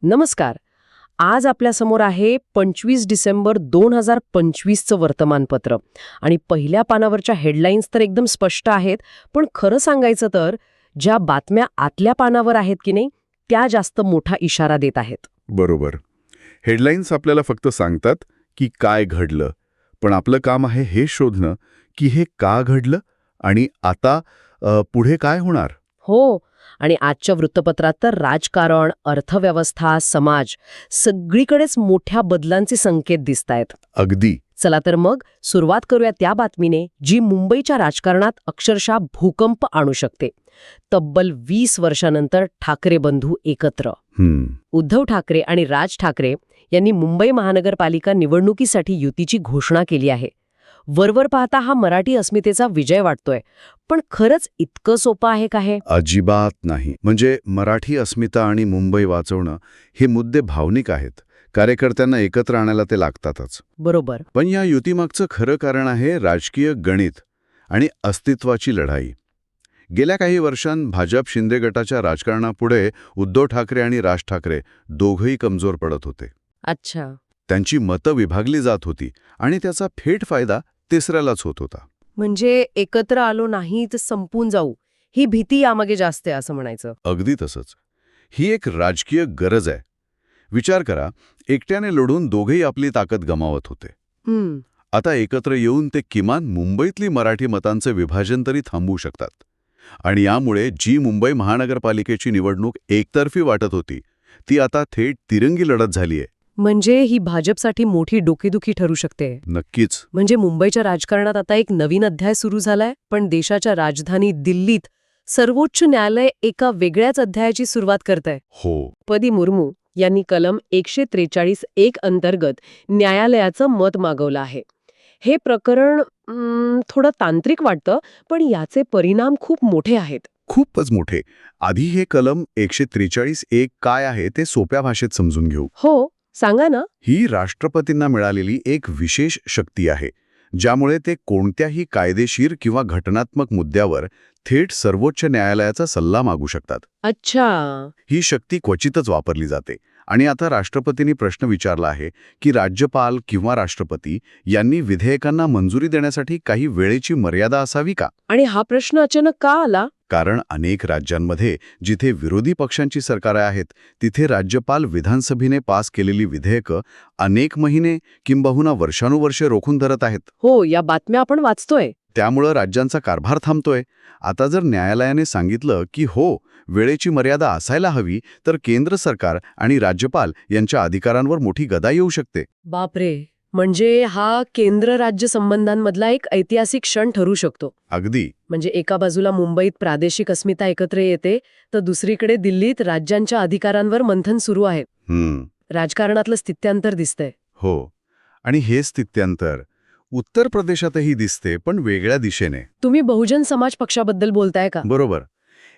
नमस्कार. आज आपल्यासमोर आहे 25 डिसेंबर 2025चं वर्तमानपत्र आणि पहिल्या पानावरच्या हेडलाईन्स तर एकदम स्पष्ट आहेत, पण खरं सांगायचं तर ज्या बातम्या आतल्या पानावर आहेत की नाही त्या जास्त मोठा इशारा देत आहेत. बरोबर. हेडलाईन्स आपल्याला फक्त सांगतात की काय घडलं, पण आपलं काम आहे हे शोधणं की हे का घडलं आणि आता पुढे काय होणार. हो, आणि आजच्या वृत्तपत्रात तर राजकारण, अर्थव्यवस्था, समाज सगळीकडेच मोठ्या बदलांचे संकेत दिसतायत. अगदी. चला तर मग सुरुवात करूया त्या बातमीने जी मुंबईच्या राजकारणात अक्षरशः भूकंप आणू शकते. तब्बल 20 वर्षानंतर ठाकरे बंधू एकत्र. उद्धव ठाकरे आणि राज ठाकरे यांनी मुंबई महानगरपालिका निवडणुकीसाठी युतीची घोषणा केली आहे. वरवर पाहता हा मराठी अस्मितेचा विजय वाटतोय, पण खरंच इतकं सोपं आहे का हे? अजिबात नाही. म्हणजे मराठी अस्मिता आणि मुंबई वाचवणं हे मुद्दे भावनिक आहेत. कार्यकर्त्यांना एकत्र आणायला ते लागतातच. बरोबर. पण या युतीमागचं खरं कारण आहे राजकीय गणित आणि अस्तित्वाची लढाई. गेल्या काही वर्षांत भाजप शिंदे गटाच्या राजकारणापुढे उद्धव ठाकरे आणि राज ठाकरे दोघंही कमजोर पडत होते. अच्छा. त्यांची मतं विभागली जात होती आणि त्याचा थेट फायदा तिसऱ्यालाच होत होता. म्हणजे एकत्र आलो नाही तर संपून जाऊ, ही भीती यामागे जास्त आहे असं म्हणायचं. अगदी तसंच. ही एक राजकीय गरज आहे. विचार करा, एकट्याने लढून दोघेही आपली ताकद गमावत होते. आता एकत्र येऊन ते किमान मुंबईतली मराठी मतांचं विभाजन तरी थांबवू शकतात. आणि यामुळे जी मुंबई महानगरपालिकेची निवडणूक एकतर्फी वाटत होती, ती आता थेट तिरंगी लढत झालीय. म्हणजे ही भाजपसाठी मोठी डोकेदुखी ठरू शकते. नक्कीच. म्हणजे मुंबईच्या राजकारणात आता एक नवीन अध्याय सुरू झालाय, पण देशाच्या राजधानी दिल्लीत सर्वोच्च न्यायालय एका वेगळ्याच अध्यायाची सुरुवात करतंय. हो. द्रौपदी मुर्मू यांनी कलम 143(1) अंतर्गत न्यायालयाचं मत मागवलं आहे. हे प्रकरण थोडं तांत्रिक वाटतं, पण याचे परिणाम खूप मोठे आहेत. खूपच मोठे. आधी हे कलम 143(1) काय आहे ते सोप्या भाषेत समजून घेऊ. हो, सांगा ना. ही राष्ट्रपतींना मिळालेली एक विशेष शक्ती आहे, ज्यामुळे ते कोणत्याही कायदेशीर किंवा घटनात्मक मुद्द्यावर थेट सर्वोच्च न्यायालयाचा सल्ला मागू शकतात. अच्छा. ही शक्ती क्वचितच वापरली जाते आणि आता राष्ट्रपतींनी प्रश्न विचारला आहे की राज्यपाल किंवा राष्ट्रपती यांनी विधेयकांना मंजुरी देण्यासाठी काही वेळेची मर्यादा असावी का? आणि हा प्रश्न अचानक का आला? कारण अनेक राज्यांमध्ये जिथे विरोधी पक्षांची सरकारे आहेत, तिथे राज्यपाल विधानसभेने पास केलेली विधेयकं अनेक महिने किंबहुना वर्षानुवर्षे रोखून धरत आहेत. हो, या बातम्या आपण वाचतोय. त्यामुळं राज्यांचा कारभार थांबतोय. आता जर न्यायालयाने सांगितलं की हो, वेळेची मर्यादा असायला हवी, तर केंद्र सरकार आणि राज्यपाल यांच्या अधिकारांवर मोठी गदा येऊ शकते. बापरे. म्हणजे हा केंद्र राज्य संबंधांमधला एक ऐतिहासिक क्षण ठरू शकतो. अगदी. म्हणजे एका बाजूला मुंबईत प्रादेशिक अस्मिता एकत्र येते, तर दुसरीकडे दिल्लीत राज्यांच्या अधिकारांवर मंथन सुरू आहे. राजकारणातलं स्थित्यांतर दिसतंय. हो. आणि हे स्थित्यांतर उत्तर प्रदेशातही दिसते, पण वेगळ्या दिशेने. तुम्ही बहुजन समाज पक्षाबद्दल बोलताय का? बरोबर.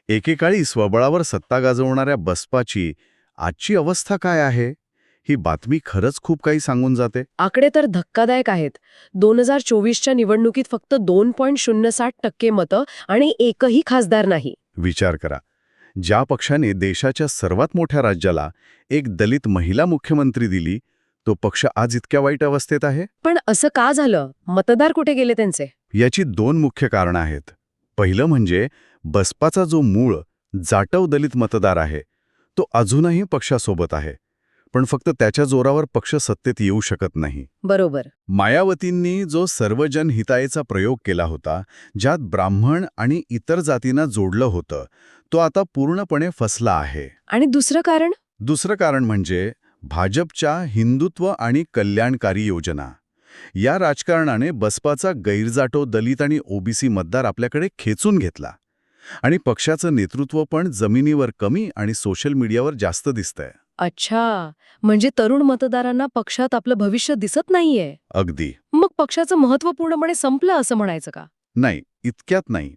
एकेकाळी स्वबळावर सत्ता गाजवणाऱ्या बसपाची आजची अवस्था काय आहे? ही बातमी खरंच खूप काही सांगून जाते. आकडे तर धक्कादायक आहेत. 2024च्या निवडणुकीत फक्त 2.07% मतं आणि एकही खासदार नाही. विचार करा, ज्या पक्षाने देशाच्या सर्वात मोठ्या राज्याला एक दलित महिला मुख्यमंत्री दिली, तो पक्ष आज इतक्या वाईट अवस्थेत आहे. पण असं का झालं? मतदार कुठे गेले त्यांचे? याची दोन मुख्य कारणं आहेत. पहिलं म्हणजे बसपाचा जो मूळ जाटव दलित मतदार आहे, तो अजूनही पक्षासोबत आहे, पण फक्त त्याच्या जोरावर पक्ष सत्तेत येऊ शकत नाही. बरोबर. मायावतींनी जो सर्वजन हितायचा प्रयोग केला होता, ज्यात ब्राह्मण आणि इतर जातींना जोडलं होतं, तो आता पूर्णपणे फसला आहे. आणि दुसरं कारण? दुसरं कारण म्हणजे भाजपच्या हिंदुत्व आणि कल्याणकारी योजना. या राजकारणाने बसपाचा गैरजाटो दलित आणि ओबीसी मतदार आपल्याकडे खेचून घेतला आणि पक्षाचं नेतृत्व पण जमिनीवर कमी आणि सोशल मीडियावर जास्त दिसतंय. अच्छा, म्हणजे तरुण मतदारांना पक्षात आपलं भविष्य दिसत नाहीये. अगदी. मग पक्षाचं महत्त्व पूर्णपणे संपलं असं म्हणायचं का? नाही, इतक्यात नाही.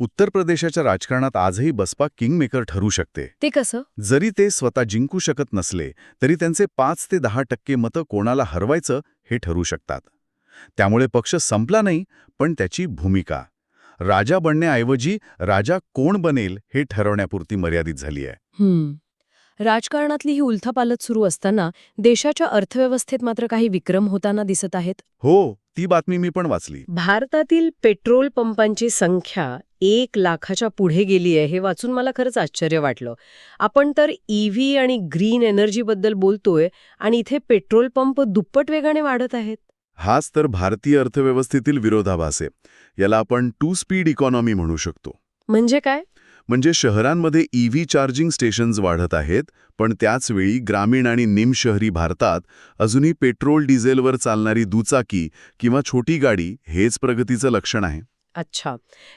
उत्तर प्रदेशाच्या राजकारणात आजही बसपा किंगमेकर ठरू शकते. ते कसं? जरी ते स्वतः जिंकू शकत नसले, तरी त्यांचे 5 ते 10% मतं कोणाला हरवायचं हे ठरू शकतात. त्यामुळे पक्ष संपला नाही, पण त्याची भूमिका राजा बनण्याऐवजी राजा कोण बनेल हे ठरवण्यापुरती मर्यादित झाली आहे. राजकारणातली ही उलथापालथ सुरू असताना देशाच्या अर्थव्यवस्थेत मात्र काही विक्रम होताना दिसत आहेत. हो, ती बातमी मी पण वाचली. भारतातील पेट्रोल पंपांची संख्या 1,00,000च्या पुढे गेली आहे हे वाचून मला खरंच आश्चर्य वाटलं. आपण तर EV आणि ग्रीन एनर्जीबद्दल बोलतोय आणि इथे पेट्रोल पंप दुप्पट वेगाने वाढत आहेत. हाच तर भारतीय अर्थव्यवस्थेतील विरोधाभास आहे. याला आपण टू स्पीड इकॉनॉमी म्हणू शकतो. म्हणजे काय? म्हणजे शहरांमध्ये EV चार्जिंग स्टेशन्स वाढत आहेत, पण त्याचवेळी ग्रामीण आणि निमशहरी भारतात अजूनही पेट्रोल डिझेलवर चालणारी दुचाकी किंवा छोटी गाडी हेच प्रगतीचं लक्षण आहे. अच्छा.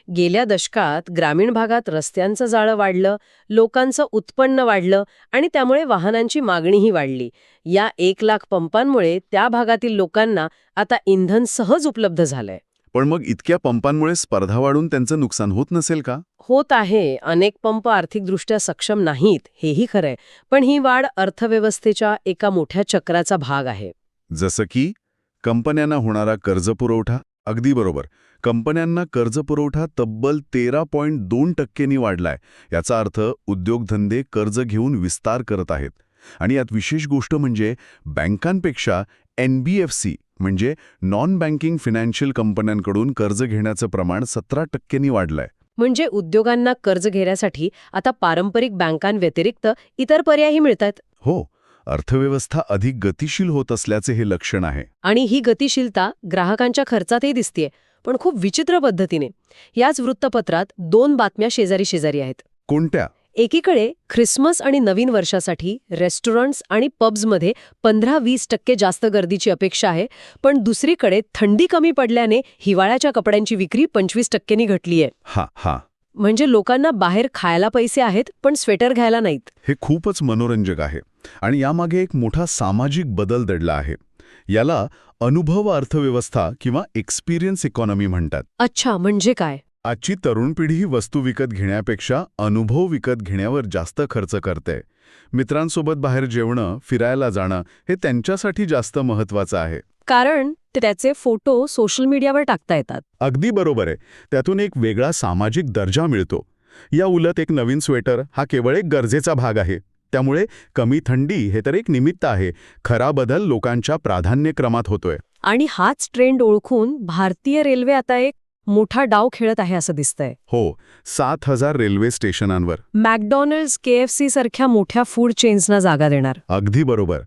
गेल्या दशकात ग्रामीण भागात रस्त्यांचं जाळं वाढलं, लोकांचं उत्पन्न वाढलं आणि त्यामुळे वाहनांची मागणीही वाढली. या 1,00,000 पंपांमुळे त्या भागातील लोकांना आता इंधन सहज उपलब्ध झालंय. पण मग इतक्या पंपांमुळे स्पर्धा वाढून त्यांचं नुकसान होत नसेल का? होत आहे. अनेक पंप आर्थिकदृष्ट्या सक्षम नाहीत, हेही खरंय. पण ही वाढ अर्थव्यवस्थेच्या एका मोठ्या चक्राचा भाग आहे. जसं की कंपन्यांना होणारा कर्जपुरवठा. अगदी बरोबर. कंपन्यांना कर्जपुरवठा तब्बल 13.2% वाढलाय. याचा अर्थ उद्योगधंदे कर्ज घेऊन विस्तार करत आहेत. आणि यात विशेष गोष्ट म्हणजे बँकांपेक्षा NBFC म्हणजे नॉन बँकिंग फायनान्शियल कंपन्यांकडून कर्ज घेण्याचं प्रमाण 17% वाढलंय. म्हणजे उद्योगांना कर्ज घेण्यासाठी आता पारंपरिक बँकांव्यतिरिक्त इतर पर्यायही मिळतात. हो, अर्थव्यवस्था अधिक गतिशील होत असल्याचे हे लक्षण आहे. आणि ही गतिशीलता ग्राहकांच्या खर्चातही दिसतेय, पण खूप विचित्र पद्धतीने. याच वृत्तपत्रात 2 बातम्या शेजारी शेजारी आहेत. कोणत्या? एकीकडे ख्रिसमस आणि नवीन वर्षासाठी रेस्टॉरंट्स आणि पब्समध्ये 15-20% जास्त गर्दीची अपेक्षा आहे, पण दुसरीकडे थंडी कमी पडल्याने हिवाळ्याच्या कपड्यांची विक्री 25%नी घटलीय. हा. म्हणजे लोकांना बाहेर खायला पैसे आहेत, पण स्वेटर घ्यायला नाहीत. हे खूपच मनोरंजक आहे. आणि यामागे एक मोठा सामाजिक बदल दडला आहे. याला अनुभव अर्थव्यवस्था किंवा एक्सपिरियन्स इकॉनॉमी म्हणतात. अच्छा, म्हणजे काय? आजची तरुण पिढी ही वस्तू विकत घेण्यापेक्षा अनुभव विकत घेण्यावर जास्त खर्च करते. मित्रांसोबत बाहेर जेवणं, फिरायला जाणं हे त्यांच्यासाठी जास्त महत्त्वाचं आहे. कारण त्याचे फोटो सोशल मीडियावर टाकता येतात. अगदी बरोबर आहे. त्यातून एक वेगळा सामाजिक दर्जा मिळतो. या उलट एक नवीन स्वेटर हा केवळ एक गरजेचा भाग आहे. त्यामुळे कमी थंडी हे तर एक निमित्त आहे. खरा बदल लोकांच्या प्राधान्यक्रमात होतोय. आणि हाच ट्रेंड ओळखून भारतीय रेल्वे आता एक मोठा डाव खेळत आहे असं दिसतंय. हो, 7,000 रेल्वे स्टेशनांवर. मॅकडॉनल्ड्स, KFC सारख्या मोठ्या फूड चेन्सना जागा देणार. अगदी बरोबर.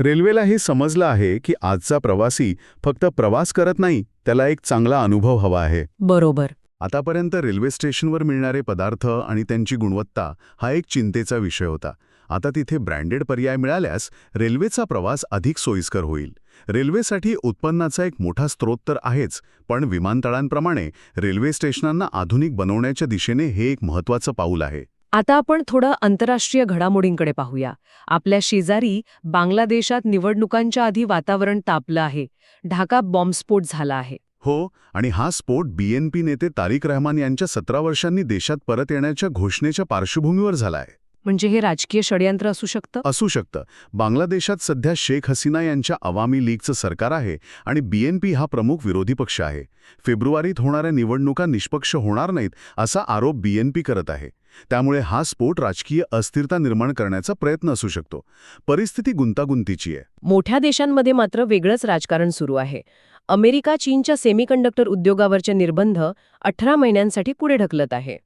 रेल्वेला हे समजलं आहे की आजचा प्रवासी फक्त प्रवास करत नाही, त्याला एक चांगला अनुभव हवा आहे. बरोबर. आतापर्यंत रेल्वे स्टेशनवर मिळणारे पदार्थ आणि त्यांची गुणवत्ता हा एक चिंतेचा विषय होता. आता तिथे ब्रँडेड पर्याय मिळाल्यास रेल्वेचा प्रवास अधिक सोयीस्कर होईल. रेल्वेसाठी उत्पन्नाचा एक मोठा स्रोत तर आहेच, पण विमानतळांप्रमाणे रेल्वे स्टेशनांना आधुनिक बनवण्याच्या दिशेने हे एक महत्त्वाचं पाऊल आहे. आता आपण थोडं आंतरराष्ट्रीय घडामोडींकडे पाहूया. आपल्या शेजारी बांगलादेशात निवडणुकांच्या आधी वातावरण तापलं आहे. ढाका बॉम्बस्फोट झाला आहे. हो, आणि हा स्फोट BNP नेते तारिक रहमान यांच्या 17 वर्षांनी देशात परत येण्याच्या घोषणेच्या पार्श्वभूमीवर झाला आहे. म्हणजे हे राजकीय षडयंत्र असू शकतं? असू शकतं. बांगलादेशात सध्या शेख हसीना यांच्या अवामी लीगचं सरकार आहे आणि BNP हा प्रमुख विरोधी पक्ष आहे. फेब्रुवारीत होणाऱ्या निवडणुका निष्पक्ष होणार नाहीत असा आरोप BNP करत आहे. त्यामुळे हा स्फोट राजकीय अस्थिरता निर्माण करण्याचा प्रयत्न असू शकतो. परिस्थिती गुंतागुंतीची आहे. मोठ्या देशांमध्ये मात्र वेगळंच राजकारण सुरू आहे. अमेरिका चीनच्या सेमीकंडक्टर उद्योगावरचे निर्बंध 18 महिन्यांसाठी पुढे ढकलत आहे.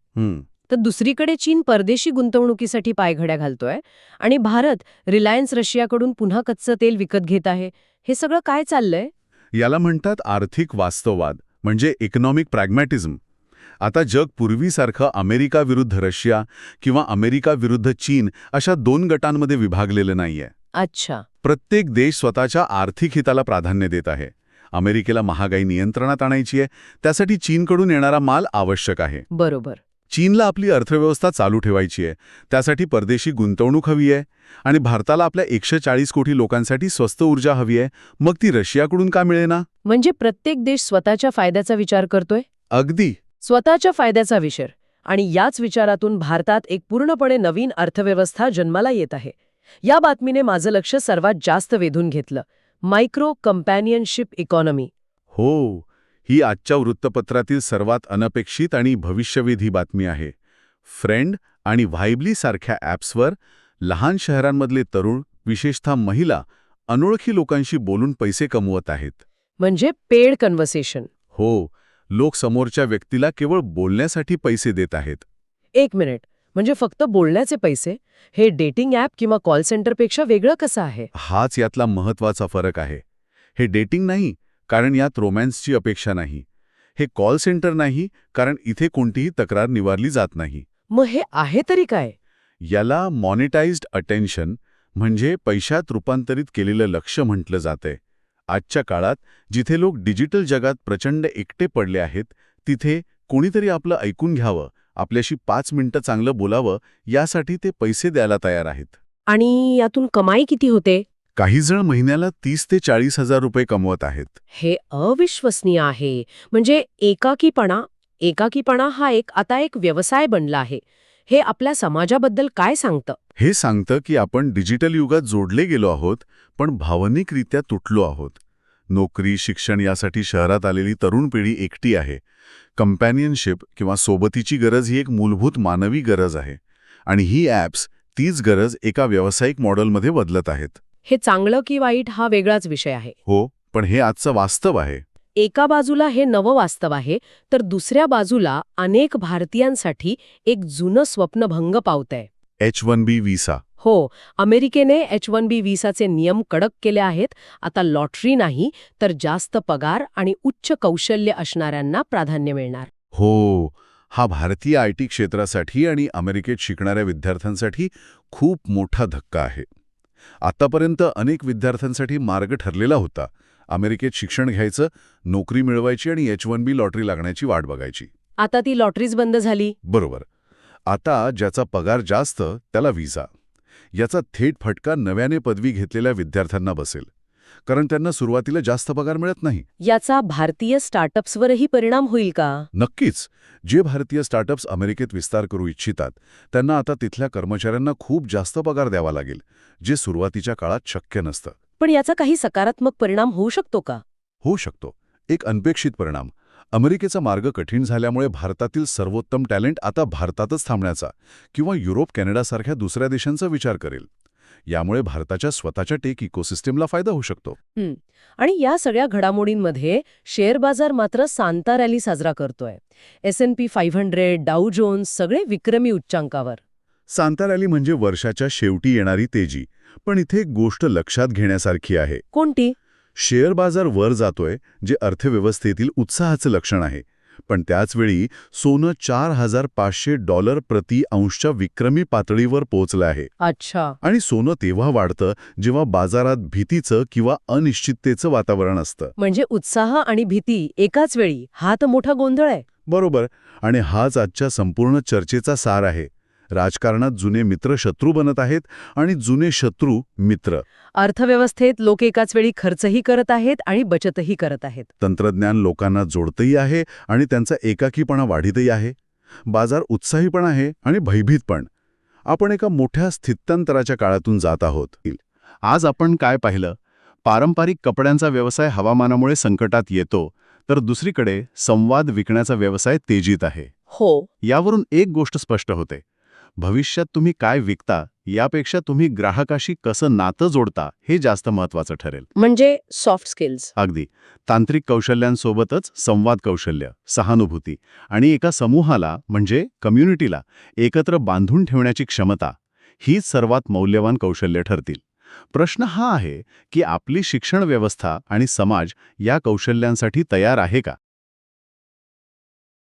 तर दुसरीकडे चीन परदेशी गुंतवणुकीसाठी पायघड्या घालतोय आणि भारत रिलायन्स रशियाकडून पुन्हा कच्चं तेल विकत घेत आहे. हे सगळं काय चाललंय? याला म्हणतात आर्थिक वास्तववाद, म्हणजे इकॉनॉमिक प्रॅग्मॅटिझम. आता जग पूर्वीसारखं अमेरिका विरुद्ध रशिया किंवा अमेरिका विरुद्ध चीन अशा 2 गटांमध्ये विभागलेलं नाहीये. अच्छा. प्रत्येक देश स्वतःच्या आर्थिक हिताला प्राधान्य देत आहे. अमेरिकेला महागाई नियंत्रणात आणायची आहे, त्यासाठी चीनकडून येणारा माल आवश्यक आहे. बरोबर. चीनला आपली अर्थव्यवस्था चालू ठेवायची आहे, त्यासाठी परदेशी गुंतवणूक हवी आहे. आणि भारताला आपल्या 140 कोटी लोकांसाठी स्वस्त ऊर्जा हवी आहे, मग ती रशियाकडून का मिळेना? म्हणजे प्रत्येक देश स्वतःच्या फायद्याचा विचार करतोय. अगदी. स्वतःच्या फायद्याचा विचार. आणि याच विचारातून भारतात एक पूर्णपणे नवीन अर्थव्यवस्था जन्माला येत आहे. या बातमीने माझं लक्ष सर्वात जास्त वेधून घेतलं. Micro companionship economy. हो, ही आजच्या वृत्तपत्रातील सर्वात अनपेक्षित आणि भविष्यवेधी बातमी आहे. फ्रेंड आणि व्हायबली सारख्या ॲप्सवर लहान शहरांमधले तरुण, विशेषतः महिला, अनोळखी लोकांशी बोलून पैसे कमवत आहेत. म्हणजे पेड कन्व्हर्सेशन. हो, लोक समोरच्या व्यक्तीला केवळ बोलण्यासाठी पैसे देत आहेत. एक मिनिट, म्हणजे फक्त बोलण्याचे पैसे? हे डेटिंग ॲप किंवा कॉल सेंटरपेक्षा वेगळं कसं आहे? हाच यातला महत्वाचा फरक आहे. हे डेटिंग नाही, कारण यात रोमॅन्सची अपेक्षा नाही. हे कॉल सेंटर नाही, कारण इथे कोणतीही तक्रार निवारली जात नाही. मग हे आहे तरी काय? याला मॉनिटाइज्ड अटेन्शन म्हणजे पैशात रूपांतरित केलेलं लक्ष म्हटलं जातंय. आजच्या काळात जिथे लोक डिजिटल जगात प्रचंड एकटे पडले आहेत, तिथे कोणीतरी आपलं ऐकून घ्यावं, आपल्याशी 5 मिनिटं चांगलं बोलावं, यासाठी ते पैसे द्यायला तयार आहेत. आणि यातून कमाई किती होते? काही जण महिन्याला 30 ते 40 हजार रुपये कमवत आहेत. हे अविश्वसनीय आहे. म्हणजे एकाकीपणा हा आता एक व्यवसाय बनला आहे. हे आपल्या समाजाबद्दल काय सांगतं? हे सांगतं की आपण डिजिटल युगात जोडले गेलो आहोत, पण भावनिकरित्या तुटलो आहोत. नोकरी, शिक्षण यासाठी शहरात आलेली तरुण पिढी एकटी आहे. कंपॅनियनशिप किंवा सोबतीची गरज ही एक मूलभूत मानवी गरज आहे. आणि ही ॲप्स तीच गरज एका व्यावसायिक मॉडेलमध्ये बदलत आहेत. हे चांगलं की वाईट हा वेगळाच विषय आहे. हो, पण हे आजचं वास्तव आहे. एका बाजूला हे नवं वास्तव आहे, तर दुसऱ्या बाजूला अनेक भारतीयांसाठी एक जुनं स्वप्नभंग पावतंय. H-1B visa. हो, अमेरिकेने H-1B व्हिसाचे नियम कडक केले आहेत. आता लॉटरी नाही, तर जास्त पगार आणि उच्च कौशल्य असणाऱ्यांना प्राधान्य मिळणार. हो, हा भारतीय IT क्षेत्रासाठी आणि अमेरिकेत शिकणाऱ्या विद्यार्थ्यांसाठी खूप मोठा धक्का आहे. आतापर्यंत अनेक विद्यार्थ्यांसाठी मार्ग ठरलेला होता. अमेरिकेत शिक्षण घ्यायचं, नोकरी मिळवायची आणि H-1B लॉटरी लागण्याची वाट बघायची. आता ती लॉटरीज बंद झाली. बरोबर. आता ज्याचा पगार जास्त त्याला व्हिसा. याचा थेट फटका नव्याने पदवी घेतलेल्या विद्यार्थ्यांना बसेल, कारण त्यांना सुरुवातीला जास्त पगार मिळत नाही. याचा भारतीय स्टार्टअप्सवरही परिणाम होईल का? नक्कीच. जे भारतीय स्टार्टअप्स अमेरिकेत विस्तार करू इच्छितात त्यांना आता तिथल्या कर्मचाऱ्यांना खूप जास्त पगार द्यावा लागेल, जे सुरुवातीच्या काळात शक्य नसतं. पण याचा काही सकारात्मक परिणाम होऊ शकतो का? होऊ शकतो. एक अनपेक्षित परिणाम. अमेरिकेचा मार्ग कठीण झाल्यामुळे भारतातील सर्वोत्तम टॅलेंट आता भारतातच थांबण्याचा किंवा युरोप, कॅनडासारख्या दुसऱ्या देशांचा विचार करेल. यामुळे भारताच्या स्वतःच्या टेक इकोसिस्टमला फायदा होऊ शकतो. आणि या सगळ्या घडामोडींमध्ये शेअर बाजार मात्र सांता रॅली साजरा करतोय. S&P 500, डाऊ जोन्स सगळे विक्रमी उच्चांकावर. सांता रॅली म्हणजे वर्षाच्या शेवटी येणारी तेजी. पण इथे एक गोष्ट लक्षात घेण्यासारखी आहे. कोणती? शेअर बाजार वर जातोय, जे अर्थव्यवस्थेतील उत्साहाचं लक्षण आहे. पण त्याचवेळी सोनं $4,500 प्रति अंशच्या विक्रमी पातळीवर पोहोचलं आहे. अच्छा. आणि सोनं तेव्हा वाढतं जेव्हा बाजारात भीतीचं किंवा अनिश्चिततेचं वातावरण असतं. म्हणजे उत्साह आणि भीती एकाच वेळी, हा तर मोठा गोंधळ आहे. बरोबर. आणि हाच आजच्या संपूर्ण चर्चेचा सार आहे. राजकारणात जुने मित्र शत्रू बनत आहेत आणि जुने शत्रू मित्र. अर्थव्यवस्थेत लोक एकाच वेळी खर्चही करत आहेत आणि बचतही करत आहेत. तंत्रज्ञान लोकांना जोडतही आहे आणि त्यांचा एकाकीपणा वाढीतही आहे. बाजार उत्साही पण आहे आणि भयभीत पण. आपण एका मोठ्या स्थित्यंतराच्या काळातून जात आहोत. आज आपण काय पाहिलं? पारंपरिक कपड्यांचा व्यवसाय हवामानामुळे संकटात येतो, तर दुसरीकडे संवाद विकण्याचा व्यवसाय तेजीत आहे. हो. यावरून एक गोष्ट स्पष्ट होते. भविष्यात तुम्ही काय विकता यापेक्षा तुम्ही ग्राहकाशी कसं नातं जोडता हे जास्त महत्वाचं ठरेल. म्हणजे सॉफ्ट स्किल्स. अगदी. तांत्रिक कौशल्यांसोबतच संवाद कौशल्य, सहानुभूती आणि एका समूहाला म्हणजे कम्युनिटीला एकत्र बांधून ठेवण्याची क्षमता, हीच सर्वात मौल्यवान कौशल्य ठरतील. प्रश्न हा आहे की आपली शिक्षण व्यवस्था आणि समाज या कौशल्यांसाठी तयार आहे का?